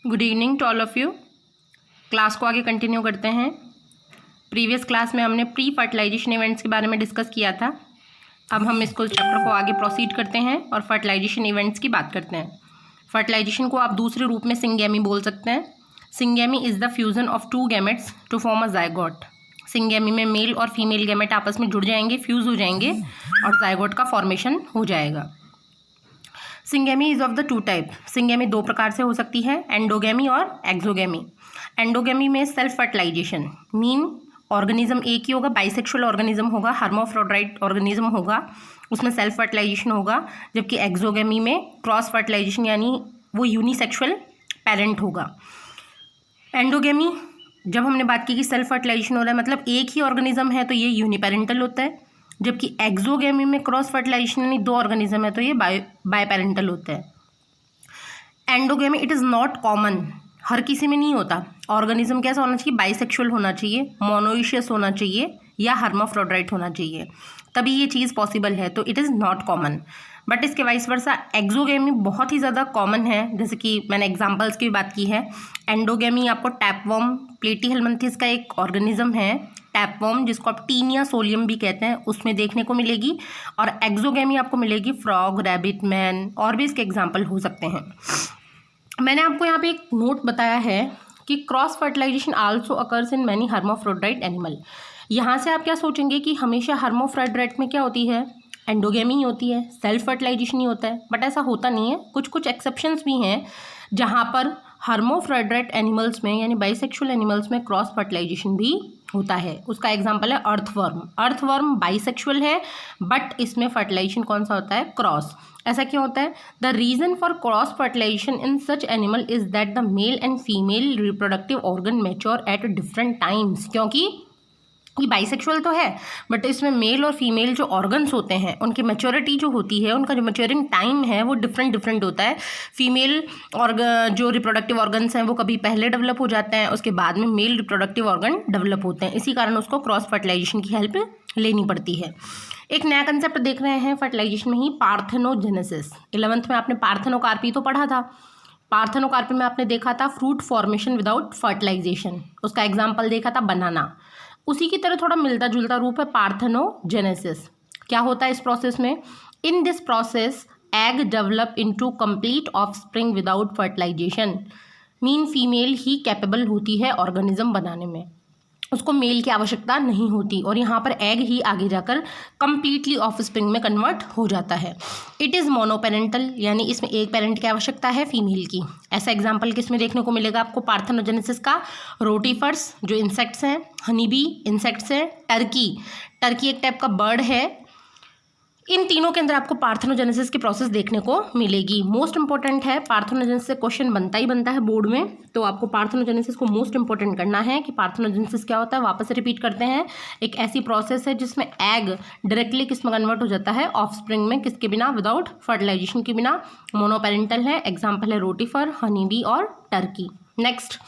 Good evening to all of you. Class को आगे continue करते हैं। प्रीवियस क्लास में हमने प्री फर्टिलाइजेशन इवेंट्स के बारे में डिस्कस किया था। अब हम इसको चैप्टर को आगे प्रोसीड करते हैं और फर्टिलाइजेशन इवेंट्स की बात करते हैं। फर्टिलाइजेशन को आप दूसरे रूप में सिंगेमी बोल सकते हैं। Syngamy is the fusion of two gametes to form a zygote. Syngamy में मेल और फीमेल गैमेट आपस में जुड़ जाएंगे, फ्यूज़ हो जाएंगे और जायगोट का फॉर्मेशन हो जाएगा। Syngamy is of the two type. Syngamy दो प्रकार से हो सकती है, एंडोगेमी और एक्सोगेमी। एंडोगेमी में सेल्फ फर्टिलाइजेशन मीन ऑर्गेनिज्म एक ही होगा, बाइसेक्सुअल ऑर्गेनिज्म होगा, हर्माफ्रोडाइट ऑर्गेनिज्म होगा, उसमें सेल्फ फर्टिलाइजेशन होगा। जबकि एक्सोगेमी में क्रॉस फर्टिलाइजेशन यानी वो यूनिसेक्सुअल पेरेंट होगा। एंडोगेमी जब हमने बात की कि सेल्फ फर्टिलाइजेशन हो रहा है मतलब एक ही ऑर्गेनिज्म है तो ये यूनिपेरेंटल होता है। जबकि एक्सोगेमी में क्रॉस फर्टिलाइजेशन यानी दो ऑर्गेनिज्म है तो ये बायपेरेंटल होता है। Endogamy it is not common, हर किसी में नहीं होता। ऑर्गेनिज्म कैसा होना चाहिए? बाइसेक्सुअल होना चाहिए, मोनोइशियस होना चाहिए या हर्माफ्रोडाइट होना चाहिए, तभी ये चीज़ पॉसिबल है। तो it is not common. But इसके वाइस वर्सा एक्सोगेमी बहुत ही ज़्यादा कॉमन है। जैसे कि मैंने एग्जांपल्स की बात की है। एंडोगेमी आपको टैपवर्म प्लेटीहेलमिन्थेस का एक ऑर्गेनिज्म है, टैपवर्म जिसको आप टीनिया सोलियम भी कहते हैं, उसमें देखने को मिलेगी। और एक्सोगेमी आपको मिलेगी फ्रॉग, रैबिट, मैन और भी इसके एग्जाम्पल हो सकते हैं। मैंने आपको यहाँ पे एक नोट बताया है कि cross fertilization also occurs in many hermaphrodite animal. यहाँ से आप क्या सोचेंगे कि हमेशा हर्माफ्रोडाइट में क्या होती है? एंडोगेमी ही होती है, सेल्फ फर्टिलाइजेशन ही होता है। बट ऐसा होता नहीं है, कुछ कुछ एक्सेप्शंस भी हैं जहाँ पर हर्माफ्रोडाइट एनिमल्स में यानी बाइसेक्सुअल एनिमल्स में क्रॉस फर्टिलाइजेशन भी होता है। उसका एग्जाम्पल है अर्थवर्म। अर्थवर्म बाइसेक्सुअल है बट इसमें फर्टिलाइजेशन कौन सा होता है? क्रॉस। ऐसा क्यों होता है? The reason for cross fertilization in such animal is that the male and female reproductive organ mature at different times. क्योंकि ये बाइसेक्सुअल तो है बट इसमें मेल और फीमेल जो ऑर्गन्स होते हैं उनकी मैच्योरिटी जो होती है, उनका जो मैच्योरिंग टाइम है वो डिफरेंट होता है। फीमेल जो रिप्रोडक्टिव ऑर्गन्स हैं वो कभी पहले डेवलप हो जाते हैं, उसके बाद में मेल रिप्रोडक्टिव ऑर्गन डेवलप होते हैं। इसी कारण उसको क्रॉस फर्टिलाइजेशन की हेल्प लेनी पड़ती है। एक नया कंसेप्ट देख रहे हैं फर्टिलाइजेशन में ही, पार्थेनोजेनेसिस। 11th में आपने पार्थेनोकार्पी तो पढ़ा था। पार्थेनोकार्पी में आपने देखा था फ्रूट फॉर्मेशन विदाउट फर्टिलाइजेशन, उसका एग्जाम्पल देखा था बनाना। उसी की तरह थोड़ा मिलता जुलता रूप है पार्थेनोजेनेसिस। क्या होता है इस प्रोसेस में? In this process egg develop into complete offspring without fertilization. Mean female ही कैपेबल होती है ऑर्गेनिज्म बनाने में, उसको मेल की आवश्यकता नहीं होती और यहाँ पर एग ही आगे जाकर कंप्लीटली ऑफस्प्रिंग में कन्वर्ट हो जाता है। इट इज़ मोनोपेरेंटल यानी इसमें एक पेरेंट की आवश्यकता है फीमेल की। ऐसा एग्जाम्पल किसमें देखने को मिलेगा आपको पार्थेनोजेनेसिस का? रोटीफर्स जो इंसेक्ट्स हैं, हनीबी इंसेक्ट्स हैं, टर्की एक टाइप का बर्ड है। इन तीनों के अंदर आपको पार्थेनोजेनेसिस की प्रोसेस देखने को मिलेगी। मोस्ट इंपॉर्टेंट है, पार्थेनोजेनेसिस से क्वेश्चन बनता ही बनता है बोर्ड में, तो आपको पार्थेनोजेनेसिस को मोस्ट इंपॉर्टेंट करना है कि पार्थेनोजेनेसिस क्या होता है। वापस से रिपीट करते हैं, एक ऐसी प्रोसेस है जिसमें एग डायरेक्टली किस में कन्वर्ट हो जाता है? ऑफस्प्रिंग में। किसके बिना? विदाउट फर्टिलाइजेशन के बिना। मोनोपेरेंटल है, एग्जाम्पल है रोटीफर, हनीबी और turkey. Next,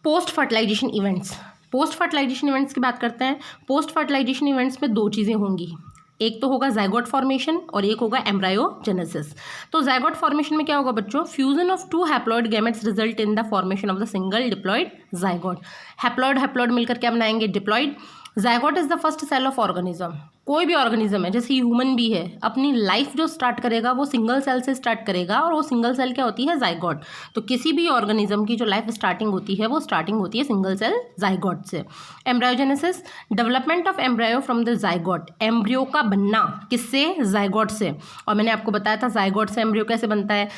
post fertilization events. Post fertilization events की बात करते हैं। पोस्ट फर्टिलाइजेशन इवेंट्स में दो चीज़ें होंगी, एक तो होगा जायगोट फॉर्मेशन और एक होगा एम्ब्रायोजेनेसिस। तो जायगोट फॉर्मेशन में क्या होगा बच्चों? Fusion of two haploid gametes result in the formation of the single diploid zygote. Haploid मिलकर क्या बनाएंगे? Diploid. Zygote is the first cell of organism. कोई भी ऑर्गेनिज्म है, जैसे ह्यूमन भी है, अपनी लाइफ जो स्टार्ट करेगा वो सिंगल सेल से स्टार्ट करेगा और वो सिंगल सेल क्या होती है? जायगोट। तो किसी भी ऑर्गेनिज्म की जो लाइफ स्टार्टिंग होती है वो स्टार्टिंग होती है सिंगल सेल जायगोट से। Embryogenesis, development of embryo from the zygote. Embryo का बनना किससे? जायगोट से। और मैंने आपको बताया था जायगोट से एम्ब्रियो कैसे बनता है।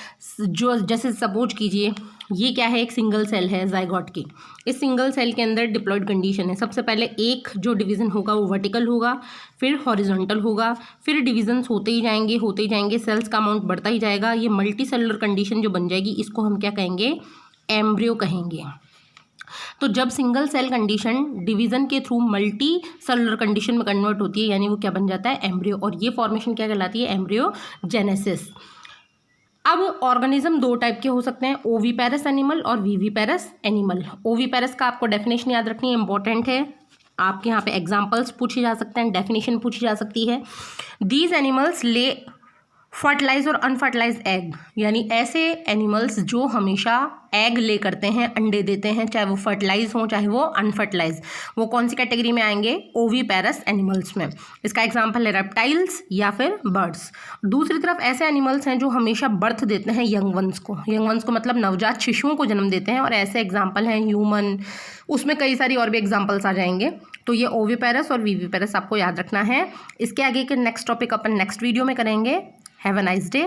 जो जैसे सपोज कीजिए ये क्या है? एक सिंगल सेल है जायगोट की। इस सिंगल सेल के अंदर डिप्लॉइड कंडीशन है। सबसे पहले एक जो डिवीज़न होगा वो वर्टिकल होगा, फिर हॉरिजॉन्टल होगा, फिर डिविजन्स होते ही जाएंगे, सेल्स का अमाउंट बढ़ता ही जाएगा। ये मल्टी सेलुलर कंडीशन जो बन जाएगी इसको हम क्या कहेंगे? एम्ब्रियो कहेंगे। तो जब सिंगल सेल कंडीशन डिवीजन के थ्रू मल्टी सेलुलर कंडीशन में कन्वर्ट होती है यानी वो क्या बन जाता है? एम्ब्रियो। और ये फॉर्मेशन क्या कहलाती है? एम्ब्रियोजेनेसिस। अब ऑर्गेनिज्म दो टाइप के हो सकते हैं, ओवीपेरस एनिमल और वीवीपेरस एनिमल। ओवीपेरस का आपको डेफिनेशन याद रखनी है, इंपॉर्टेंट है। आपके यहाँ पे एग्जाम्पल्स पूछे जा सकते हैं, डेफिनेशन पूछी जा सकती है। दीज एनिमल्स ले फर्टिलाइज और अनफर्टिलाइज एग, यानी ऐसे एनिमल्स जो हमेशा एग ले करते हैं, अंडे देते हैं, चाहे वो फर्टिलाइज हो चाहे वो अनफर्टिलाइज, वो कौन सी कैटेगरी में आएंगे? ओवीपेरस एनिमल्स में। इसका एग्जांपल है रेप्टाइल्स या फिर बर्ड्स। दूसरी तरफ ऐसे एनिमल्स हैं जो हमेशा बर्थ देते हैं यंग वंस को, यंग वंस को मतलब नवजात शिशुओं को जन्म देते हैं, और ऐसे एग्जाम्पल हैं ह्यूमन, उसमें कई सारी और भी एग्जाम्पल्स आ जाएंगे। तो ये ओवीपेरस और वीवीपेरस आपको याद रखना है। इसके आगे के नेक्स्ट टॉपिक अपन नेक्स्ट वीडियो में करेंगे। Have a nice day.